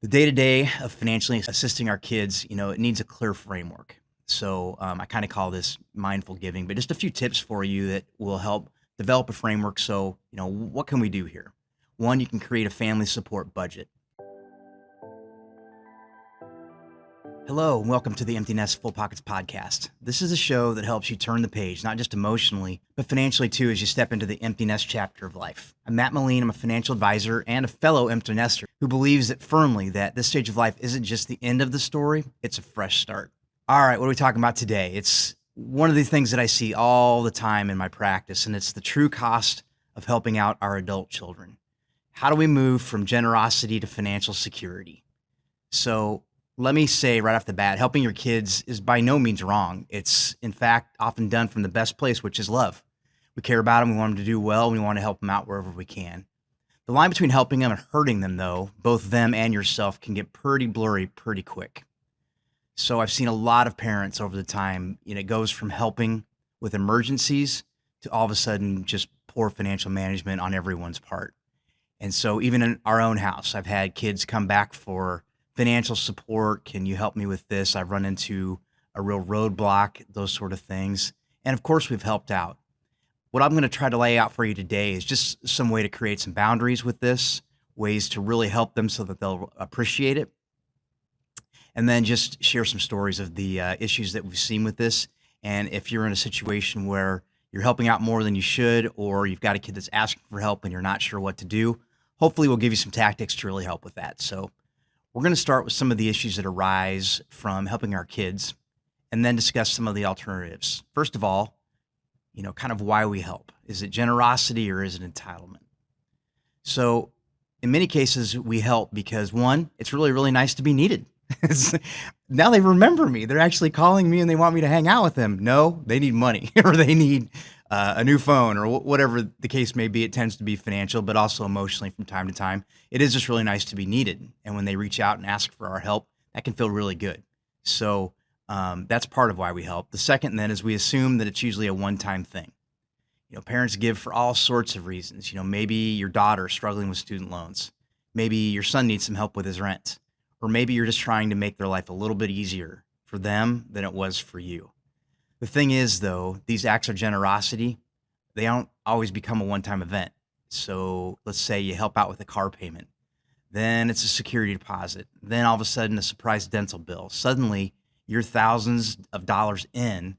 The day-to-day of financially assisting our kids, it needs a clear framework. So I kind of call this mindful giving, but just a few tips for you that will help develop a framework. So, what can we do here? One, you can create a family support budget. Hello, and welcome to the Empty Nest Full Pockets podcast. This is a show that helps you turn the page, not just emotionally, but financially too, as you step into the empty nest chapter of life. I'm Matt Meline. I'm a financial advisor and a fellow empty nester who believes that firmly that this stage of life isn't just the end of the story, it's a fresh start. All right, what are we talking about today? It's one of the things that I see all the time in my practice, and it's the true cost of helping out our adult children. How do we move from generosity to financial security? So let me say right off the bat, helping your kids is by no means wrong. It's, in fact, often done from the best place, which is love. We care about them. We want them to do well. We want to help them out wherever we can. The line between helping them and hurting them, though, both them and yourself, can get pretty blurry pretty quick. So I've seen a lot of parents over the time, it goes from helping with emergencies to all of a sudden just poor financial management on everyone's part. And so even in our own house, I've had kids come back for financial support. Can you help me with this? I've run into a real roadblock, those sort of things. And of course, we've helped out. What I'm going to try to lay out for you today is just some way to create some boundaries with this, ways to really help them so that they'll appreciate it. And then just share some stories of the issues that we've seen with this. And if you're in a situation where you're helping out more than you should, or you've got a kid that's asking for help and you're not sure what to do, hopefully we'll give you some tactics to really help with that. So we're going to start with some of the issues that arise from helping our kids and then discuss some of the alternatives. First of all, kind of why we help. Is it generosity or is it entitlement? So in many cases, we help because one, it's really, really nice to be needed. Now they remember me. They're actually calling me and they want me to hang out with them. No, they need money or they need a new phone or whatever the case may be. It tends to be financial, but also emotionally from time to time. It is just really nice to be needed. And when they reach out and ask for our help, that can feel really good. So that's part of why we help. The second then is we assume that it's usually a one-time thing. Parents give for all sorts of reasons. Maybe your daughter is struggling with student loans. Maybe your son needs some help with his rent. Or maybe you're just trying to make their life a little bit easier for them than it was for you. The thing is, though, these acts of generosity, they don't always become a one-time event. So let's say you help out with a car payment. Then it's a security deposit. Then all of a sudden a surprise dental bill. Suddenly you're thousands of dollars in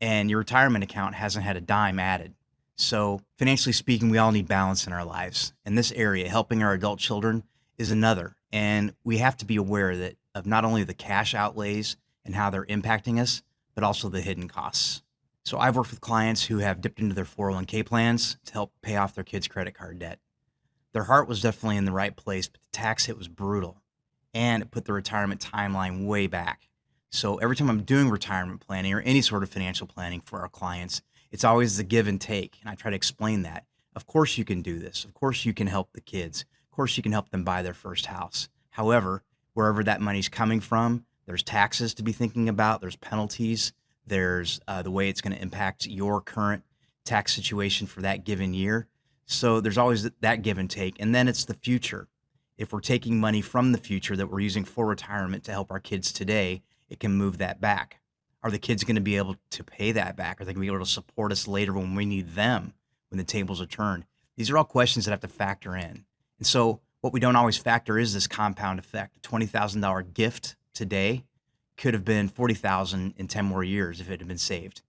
and your retirement account hasn't had a dime added. So financially speaking, we all need balance in our lives. In this area, helping our adult children is another. And we have to be aware of not only the cash outlays and how they're impacting us, but also the hidden costs. So I've worked with clients who have dipped into their 401k plans to help pay off their kids' credit card debt. Their heart was definitely in the right place, but the tax hit was brutal and it put the retirement timeline way back. So every time I'm doing retirement planning or any sort of financial planning for our clients, it's always the give and take. And I try to explain that. Of course you can do this. Of course you can help the kids. Of course you can help them buy their first house. However, wherever that money's coming from, there's taxes to be thinking about. There's penalties. There's the way it's going to impact your current tax situation for that given year. So there's always that give and take. And then it's the future. If we're taking money from the future that we're using for retirement to help our kids today, it can move that back. Are the kids going to be able to pay that back? Are they going to be able to support us later when we need them, when the tables are turned? These are all questions that have to factor in. And so what we don't always factor is this compound effect. A $20,000 gift today could have been $40,000 in 10 more years if it had been saved.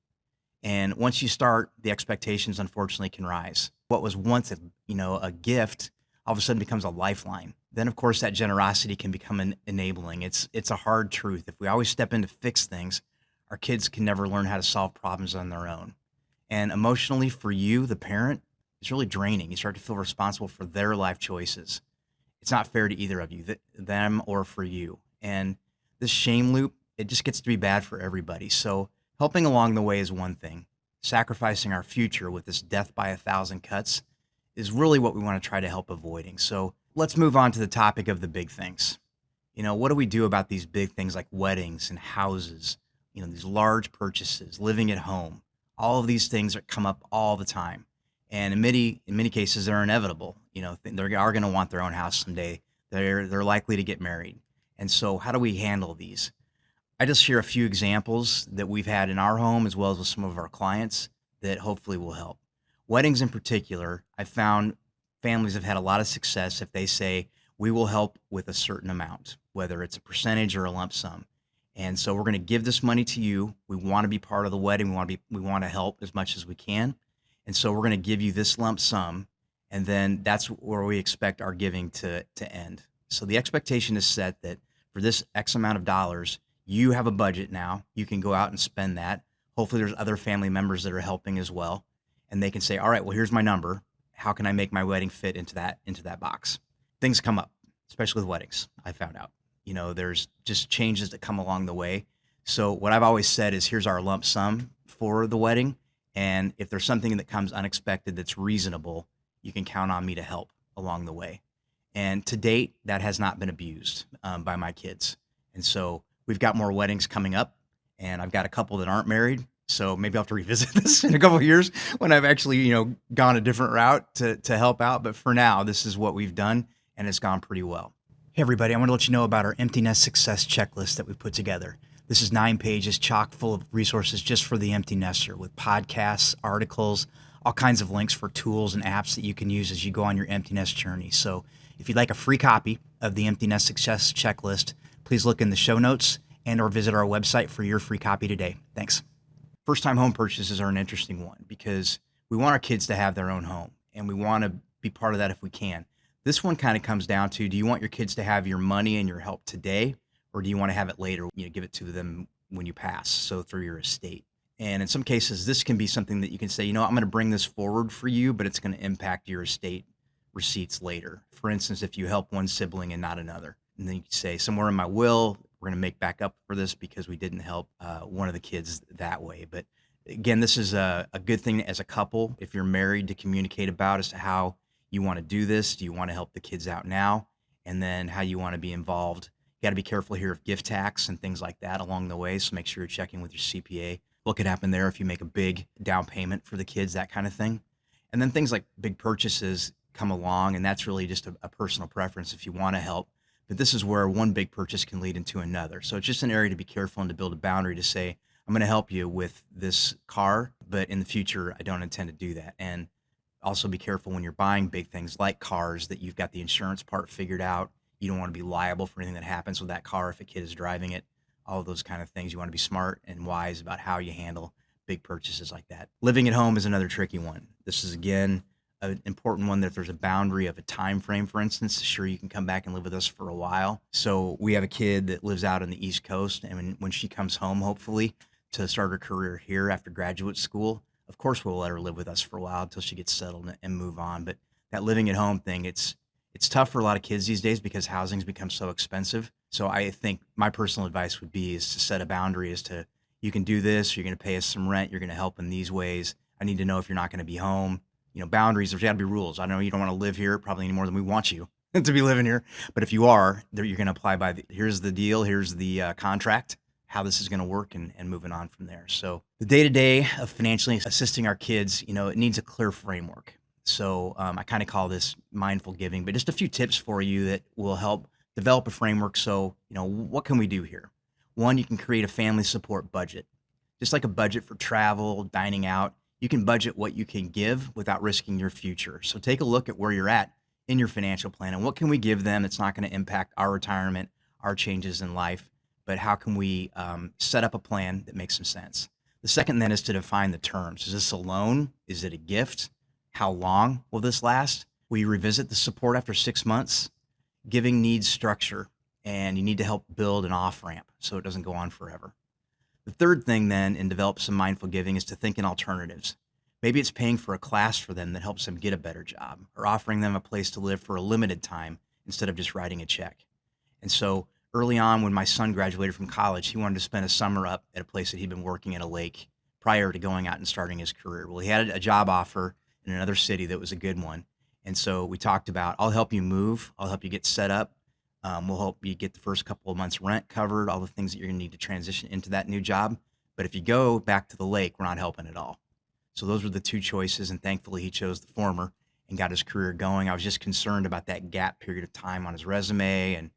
And once you start, the expectations unfortunately can rise. What was once a gift all of a sudden becomes a lifeline. Then of course that generosity can become enabling. It's a hard truth. If we always step in to fix things, our kids can never learn how to solve problems on their own. And emotionally for you, the parent, it's really draining. You start to feel responsible for their life choices. It's not fair to either of you, them or for you. And this shame loop, it just gets to be bad for everybody. So helping along the way is one thing. Sacrificing our future with this death by 1,000 cuts is really what we want to try to help avoiding. So let's move on to the topic of the big things. What do we do about these big things like weddings and houses, these large purchases, living at home? All of these things that come up all the time. And in many cases, they're inevitable. They are going to want their own house someday. They're likely to get married. And so how do we handle these? I just share a few examples that we've had in our home as well as with some of our clients that hopefully will help. Weddings in particular, I found families have had a lot of success if they say, we will help with a certain amount, whether it's a percentage or a lump sum. And so we're going to give this money to you. We want to be part of the wedding. We want to help as much as we can. And so we're going to give you this lump sum. And then that's where we expect our giving to end. So the expectation is set that for this X amount of dollars, you have a budget now. You can go out and spend that. Hopefully there's other family members that are helping as well. And they can say, all right, well, here's my number. How can I make my wedding fit into that box? Things come up, especially with weddings, I found out. There's just changes that come along the way. So what I've always said is, here's our lump sum for the wedding. And if there's something that comes unexpected that's reasonable, you can count on me to help along the way. And to date, that has not been abused by my kids. And so we've got more weddings coming up, and I've got a couple that aren't married. So maybe I'll have to revisit this in a couple of years when I've actually, gone a different route to help out. But for now, this is what we've done, and it's gone pretty well. Hey, everybody, I want to let you know about our Empty Nest Success Checklist that we put together. This is 9 pages, chock full of resources just for the empty nester, with podcasts, articles, all kinds of links for tools and apps that you can use as you go on your empty nest journey. So if you'd like a free copy of the Empty Nest Success Checklist, please look in the show notes and or visit our website for your free copy today. Thanks. First-time home purchases are an interesting one because we want our kids to have their own home, and we want to be part of that if we can. This one kind of comes down to, do you want your kids to have your money and your help today, or do you want to have it later, give it to them when you pass, so through your estate? And in some cases, this can be something that you can say, I'm going to bring this forward for you, but it's going to impact your estate receipts later. For instance, if you help one sibling and not another, and then you can say, somewhere in my will, we're going to make back up for this because we didn't help one of the kids that way. But again, this is a good thing as a couple, if you're married, to communicate about as to how you want to do this. Do you want to help the kids out now? And then how you want to be involved. You got to be careful here of gift tax and things like that along the way. So make sure you're checking with your CPA. What could happen there if you make a big down payment for the kids, that kind of thing. And then things like big purchases come along, and that's really just a personal preference if you want to help. But this is where one big purchase can lead into another. So it's just an area to be careful and to build a boundary to say, I'm going to help you with this car, but in the future, I don't intend to do that. And also be careful when you're buying big things like cars that you've got the insurance part figured out. You don't want to be liable for anything that happens with that car if a kid is driving it, all of those kind of things. You want to be smart and wise about how you handle big purchases like that. Living at home is another tricky one. This is, again, an important one that if there's a boundary of a time frame, for instance, sure, you can come back and live with us for a while. So we have a kid that lives out on the East Coast, and when she comes home, hopefully, to start her career here after graduate school, of course, we'll let her live with us for a while until she gets settled and move on. But that living at home thing, it's tough for a lot of kids these days because housing's become so expensive. So I think my personal advice would be is to set a boundary as to, you can do this, you're going to pay us some rent, you're going to help in these ways. I need to know if you're not going to be home. Boundaries, there's got to be rules. I know you don't want to live here probably any more than we want you to be living here. But if you are, you're going to apply by here's the deal, here's the contract, how this is going to work, and moving on from there. So the day-to-day of financially assisting our kids, it needs a clear framework. So I kind of call this mindful giving, but just a few tips for you that will help develop a framework. So, what can we do here? One, you can create a family support budget. Just like a budget for travel, dining out, you can budget what you can give without risking your future. So take a look at where you're at in your financial plan and what can we give them that's not going to impact our retirement, our changes in life, but how can we set up a plan that makes some sense? The second then is to define the terms. Is this a loan? Is it a gift? How long will this last? Will you revisit the support after 6 months? Giving needs structure, and you need to help build an off-ramp so it doesn't go on forever. The third thing then, and develop some mindful giving, is to think in alternatives. Maybe it's paying for a class for them that helps them get a better job, or offering them a place to live for a limited time instead of just writing a check. And so early on, when my son graduated from college, he wanted to spend a summer up at a place that he'd been working at a lake prior to going out and starting his career. Well, he had a job offer in another city that was a good one. And so we talked about, I'll help you move. I'll help you get set up. We'll help you get the first couple of months rent covered, all the things that you're going to need to transition into that new job. But if you go back to the lake, we're not helping at all. So those were the two choices. And thankfully, he chose the former. and got his career going. I was just concerned about that gap period of time on his resume, and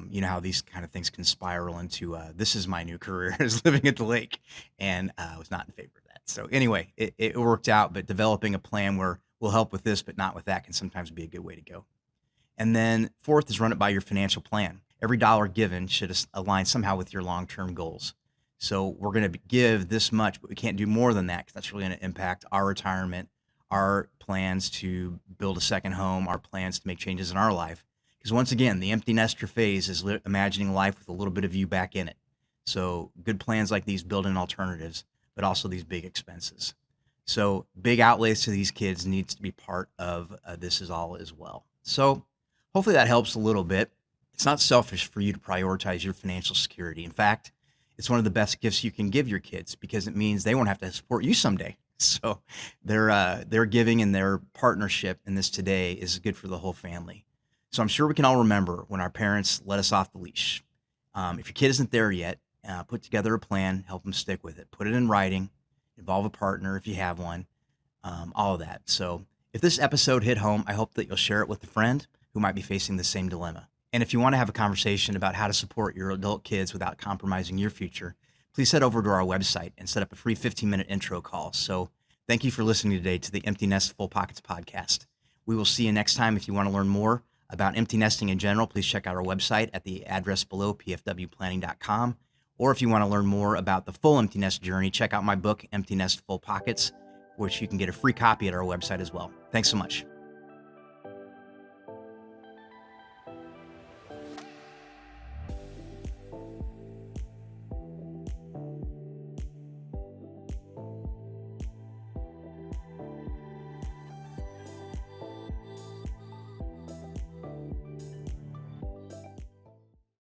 you know how these kind of things can spiral into this is my new career is living at the lake, and I was not in favor of that. So anyway, it worked out, but developing a plan where we'll help with this but not with that can sometimes be a good way to go. And then fourth is run it by your financial plan. Every dollar given should align somehow with your long-term goals. So we're going to give this much, but we can't do more than that because that's really going to impact our retirement, our plans to build a second home, our plans to make changes in our life. Because once again, the empty nester phase is imagining life with a little bit of you back in it. So good plans like these build in alternatives, but also these big expenses. So big outlays to these kids needs to be part of this is all as well. So hopefully that helps a little bit. It's not selfish for you to prioritize your financial security. In fact, it's one of the best gifts you can give your kids because it means they won't have to support you someday. So their giving and their partnership in this today is good for the whole family. So I'm sure we can all remember when our parents let us off the leash. If your kid isn't there yet, put together a plan, help them stick with it. Put it in writing, involve a partner if you have one, all of that. So if this episode hit home, I hope that you'll share it with a friend who might be facing the same dilemma. And if you want to have a conversation about how to support your adult kids without compromising your future, please head over to our website and set up a free 15-minute intro call. So thank you for listening today to the Empty Nest Full Pockets podcast. We will see you next time. If you want to learn more about empty nesting in general, please check out our website at the address below, pfwplanning.com. Or if you want to learn more about the full empty nest journey, check out my book, Empty Nest Full Pockets, which you can get a free copy at our website as well. Thanks so much.